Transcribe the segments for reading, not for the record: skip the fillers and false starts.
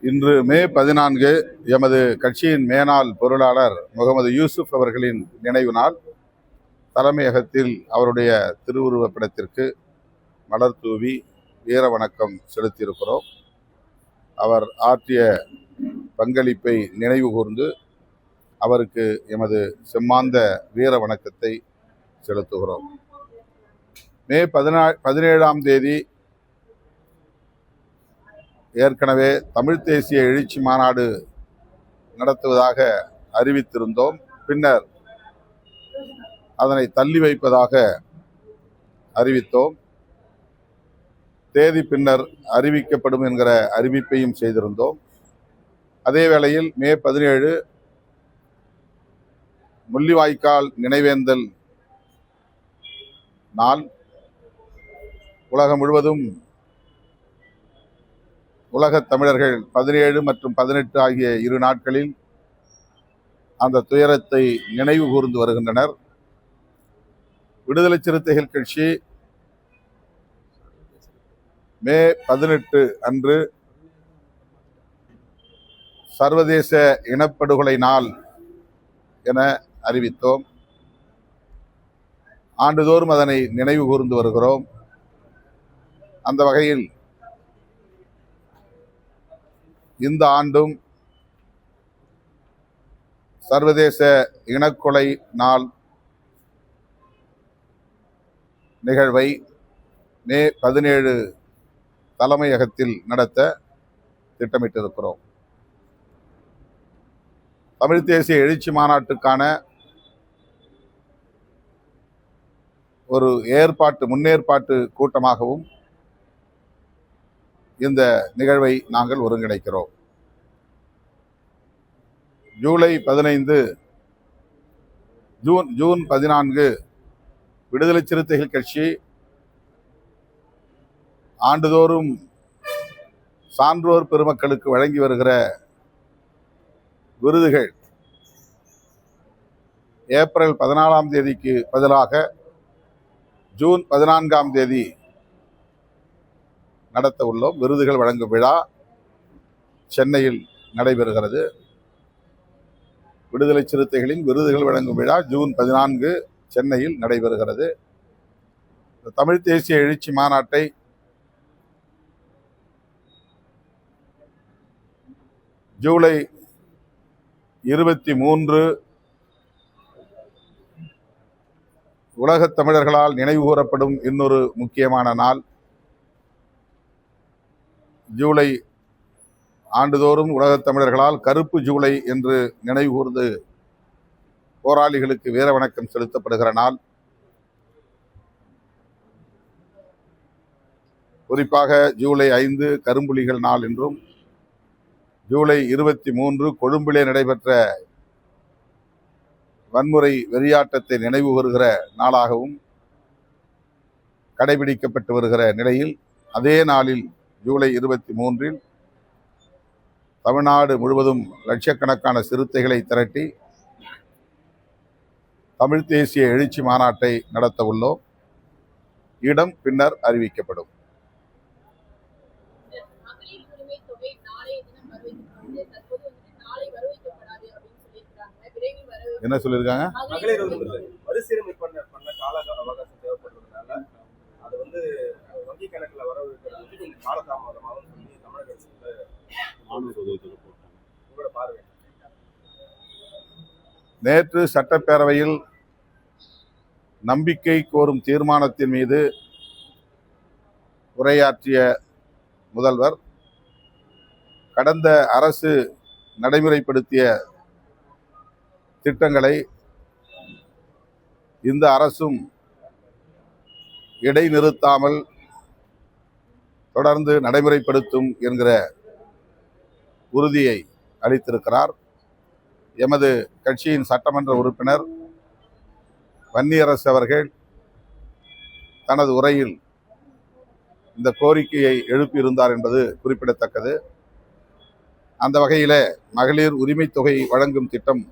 இன்று மே 14 எமது கட்சியின் மேனாள் பொருளாளர் முகமது யூசுப் அவர்களின் நினைவு நாள். தலைமையகத்தில் அவருடைய திருவுருவப் படத்திற்கு மலர் தூவி வீர வணக்கம் செலுத்தியிருக்கிறோம். அவர் ஆற்றிய பங்களிப்பை நினைவு கூர்ந்து அவருக்கு எமது செம்மாந்த வீர வணக்கத்தை செலுத்துகிறோம். மே 17ஆம் தேதி ஏற்கனவே தமிழ் தேசிய எழுச்சி மாநாடு நடத்துவதாக அறிவித்திருந்தோம். பின்னர் அதனை தள்ளி வைப்பதாக அறிவித்தோம். தேதி பின்னர் அறிவிக்கப்படும் என்கிற அறிவிப்பையும் செய்திருந்தோம். அதே வேளையில் மே 17 முள்ளிவாய்க்கால் நினைவேந்தல் நாள். உலகம் முழுவதும் உலகத் தமிழர்கள் 17 மற்றும் 18 ஆகிய 2 நாட்களில் அந்த துயரத்தை நினைவு கூர்ந்து வருகின்றனர். விடுதலை சிறுத்தைகள் கட்சி மே 18 அன்று சர்வதேச இனப்படுகொலை நாள் என அறிவித்தோம். ஆண்டுதோறும் அதனை நினைவு கூர்ந்து வருகிறோம். அந்த வகையில் இந்த ஆண்டும் சர்வதேச இனக்கொலை நாள் நிகழ்வை மே 17 தலைமையகத்தில் நடத்த திட்டமிட்டிருக்கிறோம். தமிழ் தேசிய எழுச்சி மாநாட்டுக்கான ஒரு முன்னேற்பாட்டு கூட்டமாகவும் இந்த நிகழ்வை நாங்கள் ஒருங்கிணைக்கிறோம். ஜூன் 14 விடுதலை சிறுத்தைகள் கட்சி ஆண்டுதோறும் சான்றோர் பெருமக்களுக்கு வழங்கி வருகிற விருதுகள் ஏப்ரல் 14ஆம் தேதிக்கு பதிலாக ஜூன் 14ஆம் தேதி நடத்த உள்ளோம். விருதுகள் வழங்கும் விழா சென்னையில் நடைபெறுகிறது. விடுதலை சிறுத்தைகளின் விருதுகள் வழங்கும் விழா ஜூன் 14 சென்னையில் நடைபெறுகிறது. தமிழ் தேசிய எழுச்சி மாநாட்டை ஜூலை 23 உலகத் தமிழர்களால் நினைவு கூறப்படும் இன்னொரு முக்கியமான நாள். ஜூலை ஆண்டுதோறும் உலகத் தமிழர்களால் கருப்பு ஜூலை என்று நினைவு கூர்ந்து போராளிகளுக்கு வீர வணக்கம் செலுத்தப்படுகிற நாள். குறிப்பாக ஜூலை 5 கரும்புலிகள் நாள் என்றும், ஜூலை 23 கொழும்பிலே நடைபெற்ற வன்முறை வெறியாட்டத்தை நினைவு கூறுகிற நாளாகவும் கடைபிடிக்கப்பட்டு வருகிற நிலையில், அதே நாளில் ஜூலை 23 தமிழ்நாடு முழுவதும் லட்சக்கணக்கான சிறுத்தைகளை திரட்டி தமிழ் தேசிய எழுச்சி மாநாட்டை நடத்த உள்ளோம். இடம் பின்னர் அறிவிக்கப்படும். என்ன சொல்லியிருக்காங்க? நேற்று சட்டப்பேரவையில் நம்பிக்கை கோரும் தீர்மானத்தின் மீது உரையாற்றிய முதல்வர், கடந்த அரசு நடைமுறைப்படுத்திய திட்டங்களை இந்த அரசும் இடைநிறுத்தாமல் தொடர்ந்து நடைமுறைப்படுத்தும் என்கிற உறுதியை அளித்திருக்கிறார். எமது கட்சியின் சட்டமன்ற உறுப்பினர் வன்னியரசு அவர்கள் தனது உரையில் இந்த கோரிக்கையை எழுப்பியிருந்தார் என்பது குறிப்பிடத்தக்கது. அந்த வகையில் மகளிர் உரிமை தொகை வழங்கும் திட்டம்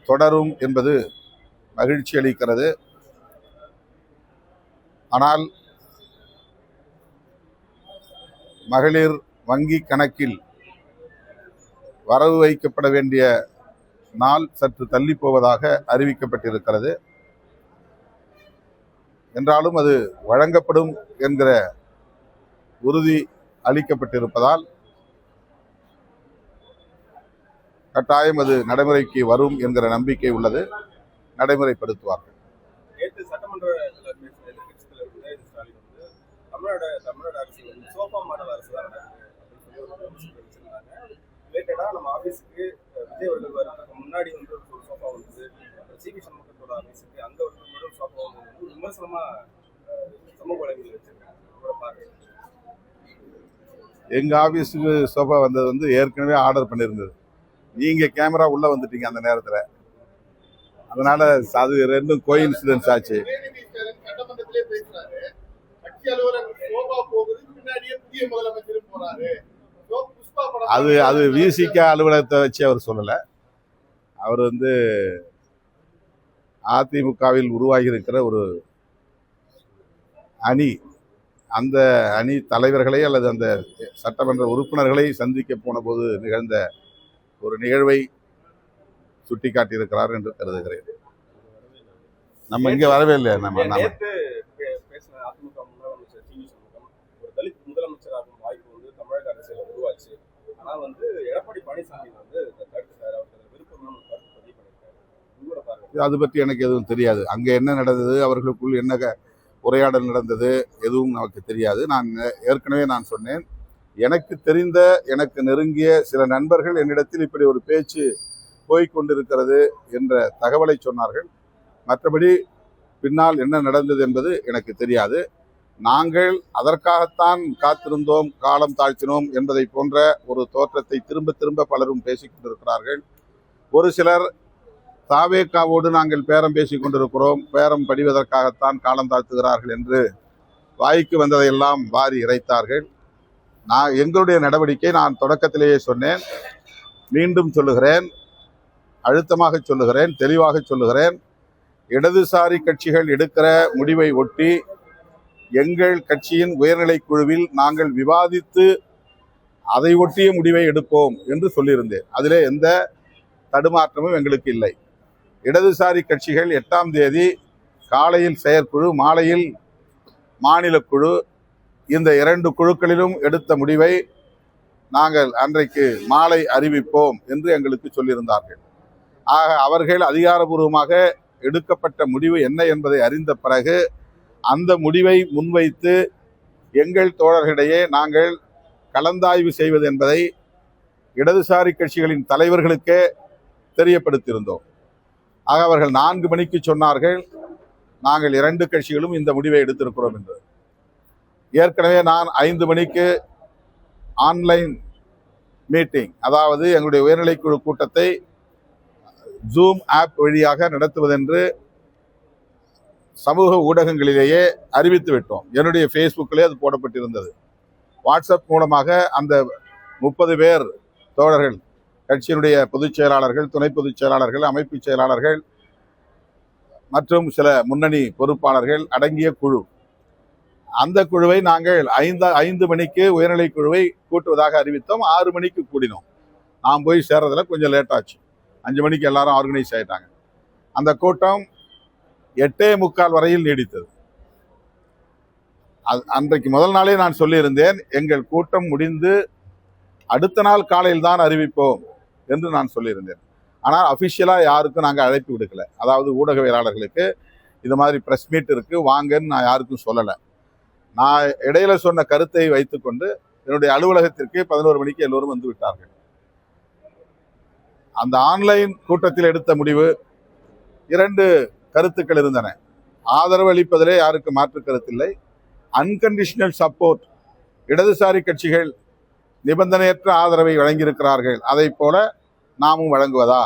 தொடரும் என்பது மகிழ்ச்சி அளிக்கிறது. ஆனால் மகளிர் வங்கி கணக்கில் வரவு வைக்கப்பட வேண்டிய நாள் சற்று தள்ளி போவதாக அறிவிக்கப்பட்டிருக்கிறது. என்றாலும் அது வழங்கப்படும் என்கிற உறுதி அளிக்கப்பட்டிருப்பதால் கட்டாயம் அது நடைமுறைக்கு வரும் என்கிற நம்பிக்கை உள்ளது. நடைமுறைப்படுத்துவார்கள். நேற்று சட்டமன்ற எதிர்க்கட்சிகள் ஸ்டாலின் வந்து தமிழ்நாடு அரசு சோஃபா மாடல் அரசு தான் ரிலேட்டடா நம்ம ஆபீஸுக்கு விஜய் அவர்கள் வரதுக்கு முன்னாடி வந்து ஒரு சோஃபா வந்து சிபி சண்முகத்தோட ஆபீஸுக்கு அங்க வந்து சோஃபா வந்து விமர்சனமா சமூக வலைதளங்கள் வச்சிருக்காங்க. எங்க ஆபீஸுக்கு சோஃபா வந்தது வந்து ஏற்கனவே ஆர்டர் பண்ணியிருந்தது. நீங்க கேமரா உள்ள வந்துட்டீங்க அந்த நேரத்துல, அதனால அது ரெண்டும் கோஇன்சிடென்ஸ் ஆச்சு. அது விசிக அலுவலகத்தை வச்சு அவர் சொல்லல. அவர் வந்து அதிமுகவில் உருவாகி இருக்கிற ஒரு அணி, அந்த அணி தலைவர்களை அல்லது அந்த சட்டமன்ற உறுப்பினர்களை சந்திக்க போன போது நிகழ்ந்த ஒரு நிகழ்வை சுட்டிக்காட்டியிருக்கிறார் என்று கருதுகிறேன். நம்ம இங்க வரவே இல்லை. நம்ம பேசின அதிமுக முதலமைச்சர் சிவி சண்முகம் ஒரு தலித் முதலமைச்சராகும் வாய்ப்பு வந்து தமிழக அரசியல் உருவாச்சு. ஆனா வந்து எடப்பாடி பழனிசாமி வந்து கருத்து விருப்பம் பதிவு பண்ணிருக்காரு. அது பற்றி எனக்கு எதுவும் தெரியாது. அங்க என்ன நடந்தது, அவர்களுக்குள் என்ன உரையாடல் நடந்தது, எதுவும் நமக்கு தெரியாது. நான் ஏற்கனவே சொன்னேன், எனக்கு தெரிந்த எனக்கு நெருங்கிய சில நண்பர்கள் என்னிடத்தில் இப்படி ஒரு பேச்சு போய்கொண்டிருக்கிறது என்ற தகவலை சொன்னார்கள். மற்றபடி பின்னால் என்ன நடந்தது என்பது எனக்கு தெரியாது. நாங்கள் அதற்காகத்தான் காத்திருந்தோம், காலம் தாழ்த்தினோம் என்பதை போன்ற ஒரு தோற்றத்தை திரும்ப திரும்ப பலரும் பேசிக் கொண்டிருக்கிறார்கள். ஒரு சிலர் தாவேகாவோடு நாங்கள் பேரம் பேசிக் கொண்டிருக்கிறோம், பேரம் படிவதற்காகத்தான் காலம் தாழ்த்துகிறார்கள் என்று வாய்க்கு வந்ததையெல்லாம் வாரி இறைத்தார்கள். எங்களுடைய நடவடிக்கை நான் தொடக்கத்திலேயே சொன்னேன், மீண்டும் சொல்லுகிறேன், அழுத்தமாக சொல்லுகிறேன், தெளிவாக சொல்லுகிறேன். இடதுசாரி கட்சிகள் எடுக்கிற முடிவை ஒட்டி எங்கள் கட்சியின் உயர்நிலை குழுவில் நாங்கள் விவாதித்து அதை ஒட்டிய முடிவை எடுப்போம் என்று சொல்லியிருந்தேன். அதிலே எந்த தடுமாற்றமும் எங்களுக்கு இல்லை. இடதுசாரி கட்சிகள் 8ஆம் தேதி காலையில் செயற்குழு, மாலையில் மாநில குழு, இந்த 2 குழுக்களிலும் எடுத்த முடிவை நாங்கள் அன்றைக்கு மாலை அறிவிப்போம் என்று எங்களுக்கு சொல்லியிருந்தார்கள். ஆக அவர்கள் அதிகாரபூர்வமாக எடுக்கப்பட்ட முடிவு என்ன என்பதை அறிந்த பிறகு அந்த முடிவை முன்வைத்து எங்கள் தோழர்களிடையே நாங்கள் கலந்தாய்வு செய்வது என்பதை இடதுசாரி கட்சிகளின் தலைவர்களுக்கே தெரியப்படுத்தியிருந்தோம். ஆக அவர்கள் 4 மணிக்கு சொன்னார்கள், நாங்கள் 2 கட்சிகளும் இந்த முடிவை எடுத்திருக்கிறோம் என்று. ஏற்கனவே நான் 5 மணிக்கு ஆன்லைன் மீட்டிங், அதாவது எங்களுடைய உயர்நிலைக்குழு கூட்டத்தை ஜூம் ஆப் வழியாக நடத்துவதென்று சமூக ஊடகங்களிலேயே அறிவித்து விட்டோம். என்னுடைய ஃபேஸ்புக்கிலே அது போடப்பட்டிருந்தது. வாட்ஸ்அப் மூலமாக அந்த 30 பேர் தோழர்கள், கட்சியினுடைய பொதுச் செயலாளர்கள், துணை பொதுச் செயலாளர்கள், அமைப்பு செயலாளர்கள் மற்றும் சில முன்னணி பொறுப்பாளர்கள் அடங்கிய குழு, அந்த குழுவை நாங்கள் 5 மணிக்கு உயர்நிலை குழுவை கூட்டுவதாக அறிவித்தோம். 6 மணிக்கு கூடினோம். நான் போய் சேர்றதுல கொஞ்சம் லேட் ஆச்சு. 5 மணிக்கு எல்லாரும் ஆர்கனைஸ் ஆயிட்டாங்க. அந்த கூட்டம் 8:45 வரையில் நீடித்தது. அன்றைக்கு முதல் நாளே நான் சொல்லியிருந்தேன், எங்கள் கூட்டம் முடிந்து அடுத்த நாள் காலையில் தான் அறிவிப்போம் என்று நான் சொல்லியிருந்தேன். ஆனால் அஃபிஷியலாக யாருக்கும் நாங்கள் அழைப்பு விடுக்கல. அதாவது ஊடகவியலாளர்களுக்கு இது மாதிரி ப்ரெஸ் மீட் இருக்கு வாங்கன்னு நான் யாருக்கும் சொல்லலை. நான் இடையில சொன்ன கருத்தை வைத்துக்கொண்டு என்னுடைய அலுவலகத்திற்கு 11 மணிக்கு எல்லோரும் வந்து விட்டார்கள். அந்த ஆன்லைன் கூட்டத்தில் எடுத்த முடிவு 2 கருத்துக்கள் இருந்தன. ஆதரவு அளிப்பதிலே யாருக்கு மாற்று கருத்தில்லை. அன்கண்டிஷனல் சப்போர்ட், இடதுசாரி கட்சிகள் நிபந்தனையற்ற ஆதரவை வழங்கியிருக்கிறார்கள், அதை போல நாமும் வழங்குவதா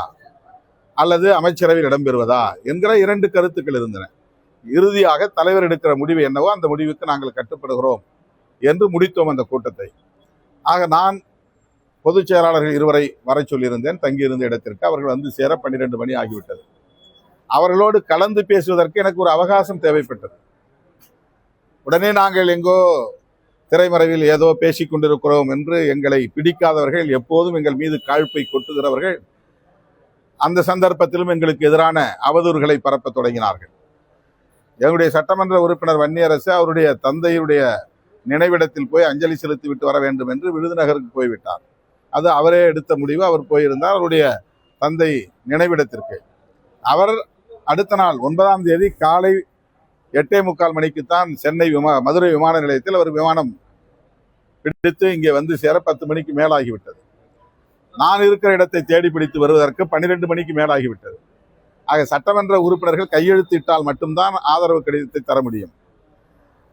அல்லது அமைச்சரவையில் இடம்பெறுவதா என்கிற 2 கருத்துக்கள் இருந்தன. இறுதியாக தலைவர் எடுக்கிற முடிவு என்னவோ அந்த முடிவுக்கு நாங்கள் கட்டுப்படுகிறோம் என்று முடித்தோம் அந்த கூட்டத்தை. ஆக நான் பொதுச் செயலாளர்கள் 2 வரை சொல்லியிருந்தேன் தங்கியிருந்த இடத்திற்கு. அவர்கள் வந்து சேர 12 மணி ஆகிவிட்டது. அவர்களோடு கலந்து பேசுவதற்கு எனக்கு ஒரு அவகாசம் தேவைப்பட்டது. உடனே நாங்கள் எங்கோ திரைமறைவில் ஏதோ பேசிக் கொண்டிருக்கிறோம் என்று எங்களை பிடிக்காதவர்கள், எப்போதும் எங்கள் மீது காழ்ப்பை கொட்டுகிறவர்கள் அந்த சந்தர்ப்பத்திலும் எங்களுக்கு எதிரான அவதூறுகளை பரப்ப தொடங்கினார்கள். எங்களுடைய சட்டமன்ற உறுப்பினர் வன்னியரசு அவருடைய தந்தையுடைய நினைவிடத்தில் போய் அஞ்சலி செலுத்திவிட்டு வர வேண்டும் என்று விருதுநகருக்கு போய்விட்டார். அது அவரே எடுத்த முடிவு. அவர் போயிருந்தார் அவருடைய தந்தை நினைவிடத்திற்கு. அவர் அடுத்த நாள் 9ஆம் தேதி காலை 8:45 மணிக்குத்தான் சென்னை மதுரை விமான நிலையத்தில் அவர் விமானம் பிடித்து இங்கே வந்து சேர 10 மணிக்கு மேலாகிவிட்டது. நான் இருக்கிற இடத்தை தேடி பிடித்து வருவதற்கு 12 மணிக்கு மேலாகிவிட்டது. ஆக சட்டமன்ற உறுப்பினர்கள் கையெழுத்திட்டால் மட்டும்தான் ஆதரவு கடிதத்தை தர முடியும்.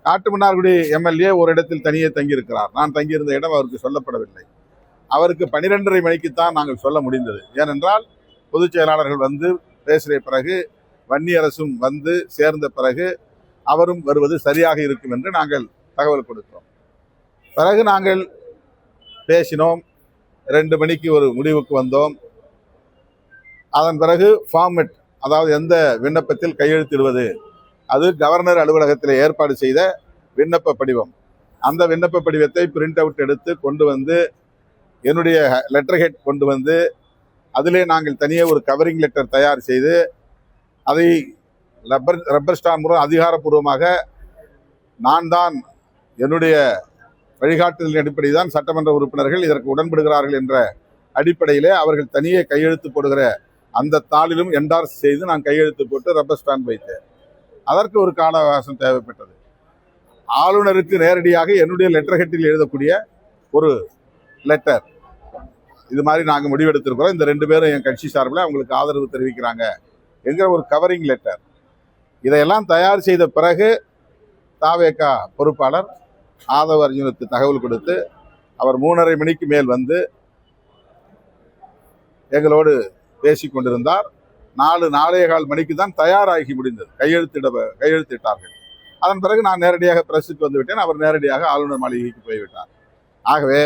காட்டுமன்னார்குடி எம்எல்ஏ ஒரு இடத்தில் தனியே தங்கியிருக்கிறார். நான் தங்கியிருந்த இடம் அவருக்கு சொல்லப்படவில்லை. அவருக்கு 12:30 மணிக்குத்தான் நாங்கள் சொல்ல முடிந்தது. ஏனென்றால் பொதுச் செயலாளர்கள் வந்து பேசிய பிறகு, வன்னியரசும் வந்து சேர்ந்த பிறகு அவரும் வருவது சரியாக இருக்கும் என்று நாங்கள் தகவல் கொடுத்தோம். பிறகு நாங்கள் பேசினோம். 2 மணிக்கு ஒரு முடிவுக்கு வந்தோம். அதன் பிறகு ஃபார்மெட், அதாவது எந்த விண்ணப்பத்தில் கையெழுத்திடுவது, அது கவர்னர் அலுவலகத்தில் ஏற்பாடு செய்த விண்ணப்ப படிவம். அந்த விண்ணப்ப படிவத்தை பிரிண்ட் அவுட் எடுத்து கொண்டு வந்து என்னுடைய லெட்டர் ஹெட் கொண்டு வந்து அதிலே நாங்கள் தனியே ஒரு கவரிங் லெட்டர் தயார் செய்து அதை ரப்பர் ஸ்டாம்ப் மூலம் அதிகாரப்பூர்வமாக நான் தான் என்னுடைய வழிகாட்டுதலின் அடிப்படையில் தான் சட்டமன்ற உறுப்பினர்கள் இதற்கு உடன்படுகிறார்கள் என்ற அடிப்படையிலே அவர்கள் தனியே கையெழுத்து போடுகிற அந்த தாளிலும் என்டார்ஸ் செய்து நான் கையெழுத்து போட்டு ரப்பர் ஸ்டாம்ப் வைத்தேன். அதற்கு ஒரு கால அவகாசம் தேவைப்பட்டது. ஆளுநருக்கு நேரடியாக என்னுடைய லெட்டர் ஹெட்டில் எழுதக்கூடிய ஒரு லெட்டர், இது மாதிரி நாங்கள் முடிவெடுத்திருக்கிறோம், இந்த 2 பேரும் என் கட்சி சார்பில் அவங்களுக்கு ஆதரவு தெரிவிக்கிறாங்க என்கிற ஒரு கவரிங் லெட்டர், இதையெல்லாம் தயார் செய்த பிறகு தாவேகா பொறுப்பாளர் ஆதவ அர்ஜுனுக்கு தகவல் கொடுத்து அவர் 3:30 மணிக்கு மேல் வந்து எங்களோடு பேசி கொண்டிருந்தார். 4:45 மணிக்கு தான் தயாராகி முடிந்தது. கையெழுத்திட்டார்கள். அதன் பிறகு நான் நேரடியாக பிரஸுக்கு வந்து விட்டேன். அவர் நேரடியாக ஆளுநர் மாளிகைக்கு போய்விட்டார். ஆகவே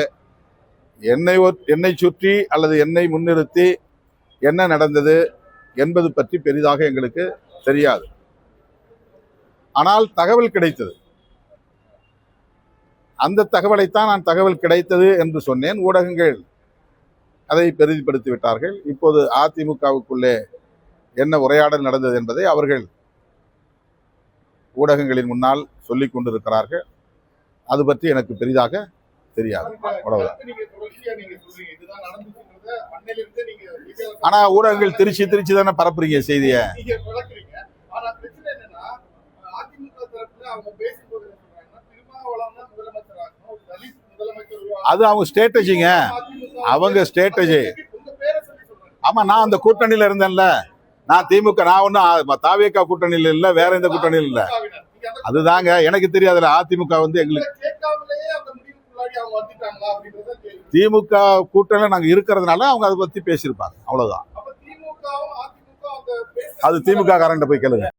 என்னை சுற்றி அல்லது என்னை முன்னிறுத்தி என்ன நடந்தது என்பது பற்றி பெரிதாக எங்களுக்கு தெரியாது. ஆனால் தகவல் கிடைத்தது. அந்த தகவலைத்தான் நான் தகவல் கிடைத்தது என்று சொன்னேன். ஊடகங்கள் அதை பெரிதுபடுத்தி விட்டார்கள். இப்போது அதிமுகவுக்குள்ளே என்ன உரையாடல் நடந்தது என்பதை அவர்கள் ஊடகங்களின் முன்னால் சொல்லிக் கொண்டிருக்கிறார்கள். அது பற்றி எனக்கு பெரிதாக தெரியாது. அவ்வளவுதான். ஆனா ஊடகங்கள் திருச்சி தானே பரப்புறீங்க செய்தியை. அது அவங்க ஸ்ட்ராட்டஜிங்க, அவங்க ஸ்ட்ராட்டஜி. ஆமா, நான் அந்த கூட்டணியில இருந்தேன்ல. நான் திமுக, நான் ஒன்னும் தாவேகா கூட்டணியில் இல்ல, வேற எந்த கூட்டணியில் இல்ல. அதுதாங்க எனக்கு தெரியாதுல. அதிமுக வந்து எங்களுக்கு திமுக கூட்டணியில நாங்க இருக்கிறதுனால அவங்க அதை பத்தி பேசியிருப்பாங்க. அவ்வளவுதான். அது திமுக காரண்ட போய் கேளுங்க.